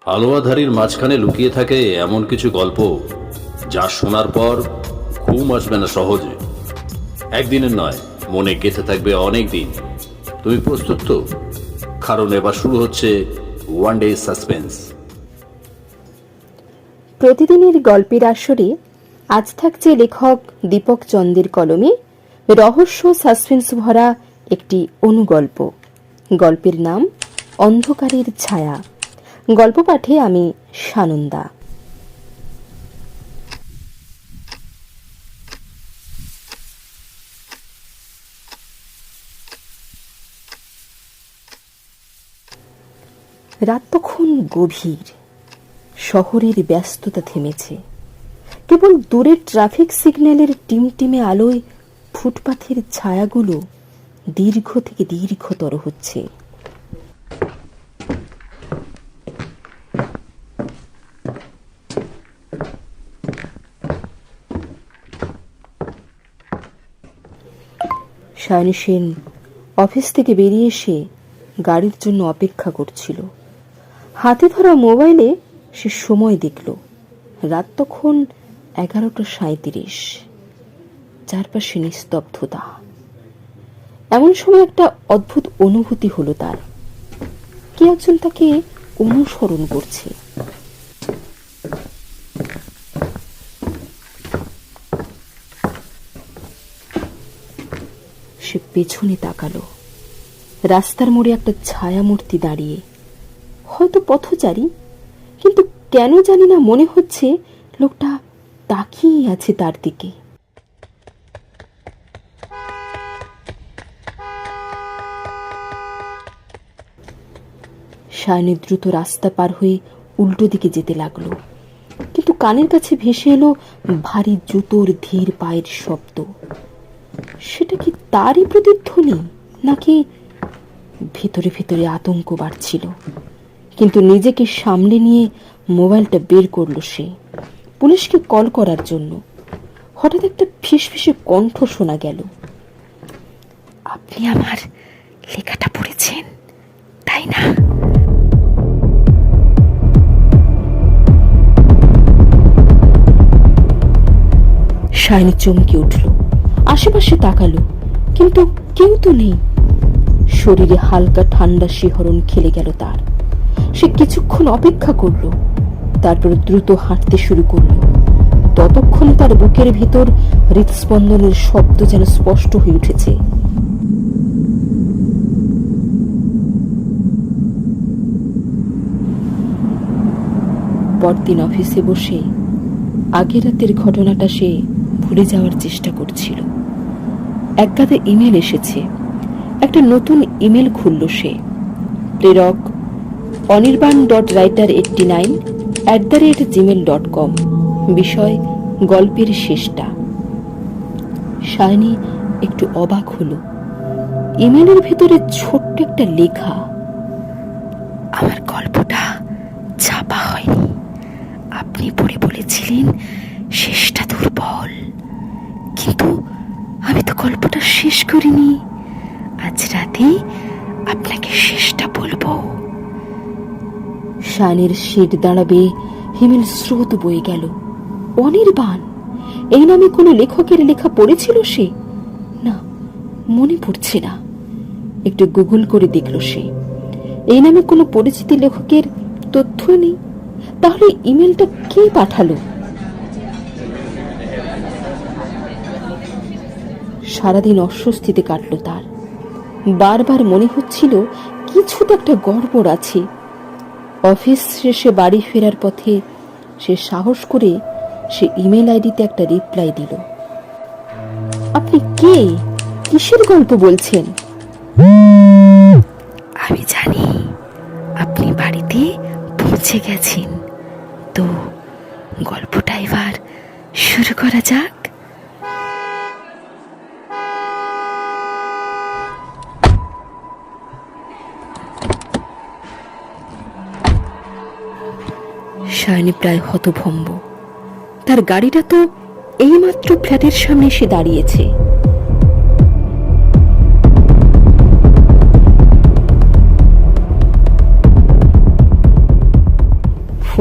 হালুয়াধারির মাঝখানে লুকিয়ে থাকে এমন কিছু গল্প যা শোনার পর ঘুম আসবে না সহজে। একদিনের নয়, মনে গেঁথে থাকবে অনেক দিন। তুমি প্রস্তুত তো? কারণ এবার শুরু হচ্ছে ওয়ান ডে সাসপেন্স। প্রতিদিনের গল্পের আসরে আজ থাকছে লেখক দীপক চন্দের কলমে রহস্য সাসপেন্স ভরা একটি অনুগল্প। গল্পের নাম অন্ধকারের ছায়া। গল্প পাঠে আমি সানন্দা। রাত তখন গভীর। শহরের ব্যস্ততা থেমেছে। কেবল দূরের ট্রাফিক সিগন্যালের টিমটিমে আলোয় ফুটপাথের ছায়াগুলো দীর্ঘ থেকে দীর্ঘতর হচ্ছে। সায়নী সেন অফিস থেকে বেরিয়ে এসে গাড়ির জন্য অপেক্ষা করছিল। হাতে ধরা মোবাইলে সে সময় দেখল। রাত তখন 11:37। চারপাশে নিস্তব্ধতা। এমন সময় একটা অদ্ভুত অনুভূতি হলো তার। কে একজন তাকে অনুসরণ করছে। সে পেছনে তাকালো। রাস্তার মোড়ে একটা ছায়ামূর্তি দাঁড়িয়ে, হয়তো পথচারী, কিন্তু কেন জানি না মনে হচ্ছে লোকটা তাকিয়ে আছে তার দিকে। সায়নী দ্রুত রাস্তা পার হয়ে উল্টো দিকে যেতে লাগলো, কিন্তু কানের কাছে ভেসে এলো ভারী জুতোর ধীর পায়ের শব্দ। সেটা কি তারই প্রতিধ্বনি, নাকি? ভেতরে ভেতরে আতঙ্ক বাড়ছিল, কিন্তু নিজেকে সামলে নিয়ে মোবাইলটা বের করলো সে, পুলিশকে কল করার জন্য। হঠাৎ একটা ফিসফিসে কণ্ঠ শোনা গেল। আপনি আমার লেখাটা পড়েছেন, তাই না? সায়নী চমকে উঠল। আশেপাশে তাকালো, কিন্তু কেউ তো নেই। শরীরে হালকা ঠান্ডা শিহরণ খেলে গেল তার। সে কিছুক্ষণ অপেক্ষা করল, তারপর দ্রুত হাঁটতে শুরু করল। ততক্ষণে তার বুকের ভিতর হৃদস্পন্দনের শব্দ যেন স্পষ্ট হয়ে উঠেছে। পরদিন অফিসে বসে আগের রাতের ঘটনাটা সে ভুলে যাওয়ার চেষ্টা করছিল। একগাদা ইমেল এসেছে। একটা নতুন ইমেল খুলল সে। প্রেরক anirban.writer89@gmail.com। বিষয় গল্পের শেষটা। সায়নী একটু অবাক হলো। ইমেলের ভেতরে ছোট্ট একটা লেখা। আমার গল্পটা ছাপা হয়নি। আপনি পড়ে বলেছিলেন শেষটা দুর্বল, কিন্তু আমি তো গল্পটা শেষ করিনি। আজ রাতে আপনাকে শেষটা বলবো। শানের শীত দাঁড়াবে হিমেল স্রোত বয়ে গেল। অনির্বাণ, এই নামে কোনো লেখকের লেখা পড়েছিল সে? না, মনে পড়ছে না। একটু গুগল করে দেখল সে। এই নামে কোনো পরিচিত লেখকের তথ্য নেই। তাহলে ইমেলটা কে পাঠালো? সারাদিন অস্বস্তিতে কাটলো তার। বারবার মনে হচ্ছিল কিছু তো একটা গড়বড় আছে। অফিস শেষে বাড়ি ফেরার পথে সে সাহস করে সে ইমেল আইডিতে একটা রিপ্লাই দিল। আপনি কে? কিসের গল্প বলছেন? আমি জানি আপনি বাড়িতে পৌঁছে গেছেন, তো গল্পটা এবার শুরু করা যাক। সায়নী প্রায় হতভম্ব। তার গাড়িটা তো এইমাত্র ফ্ল্যাটের সামনে এসে দাঁড়িয়েছে।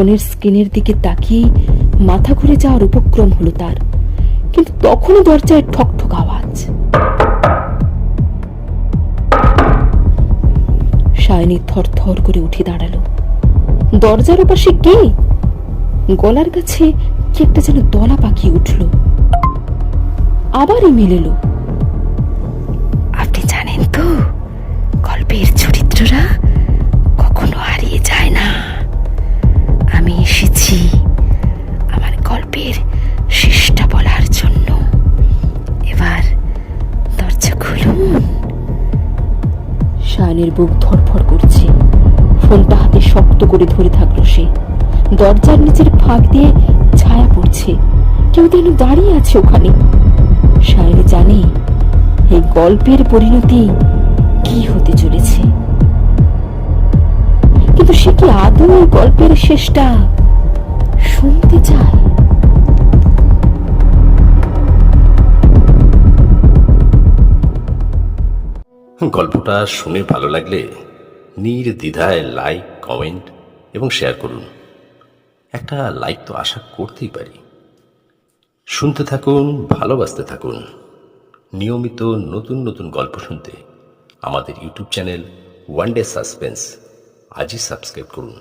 ফোনের স্ক্রিনের দিকে তাকিয়ে মাথা ঘুরে যাওয়ার উপক্রম হলো তার, কিন্তু তখনই দরজায় ঠকঠক আওয়াজ। সায়নী থরথর করে উঠে দাঁড়ালো। দরজার ওপাশে কে? গলার কাছে কি একটা যেন দলা পাকিয়ে উঠল। আবার ইমেল এলো। আপনি জানেন তো, গল্পের চরিত্ররা কখনো হারিয়ে যায় না। আমি এসেছি আমার গল্পের শেষটা বলার জন্য। এবার দরজা খুলুন। সায়নের বুক ধড়ফড় করছে। ফোনটা হাতে শক্ত করে ধরে থাকলো সে। দরজার নিচের ফাঁক দিয়ে ছায়া পড়ছে, কেউ যেন দাঁড়িয়ে আছে ওখানে। সায়নী জানে এই গল্পের পরিণতি কি হতে চলেছে, কিন্তু সে কি আদৌ এই গল্পের শেষটা শুনতে চায়? গল্পটা শুনে ভালো লাগলে নির্দ্বিধায় লাইক, কমেন্ট এবং শেয়ার করুন। একটা লাইক তো আশা করতেই পারি। শুনতে থাকুন, ভালোবাসতে থাকুন। নিয়মিত নতুন নতুন গল্প শুনতে আমাদের YouTube channel one day suspense আজই সাবস্ক্রাইব করুন।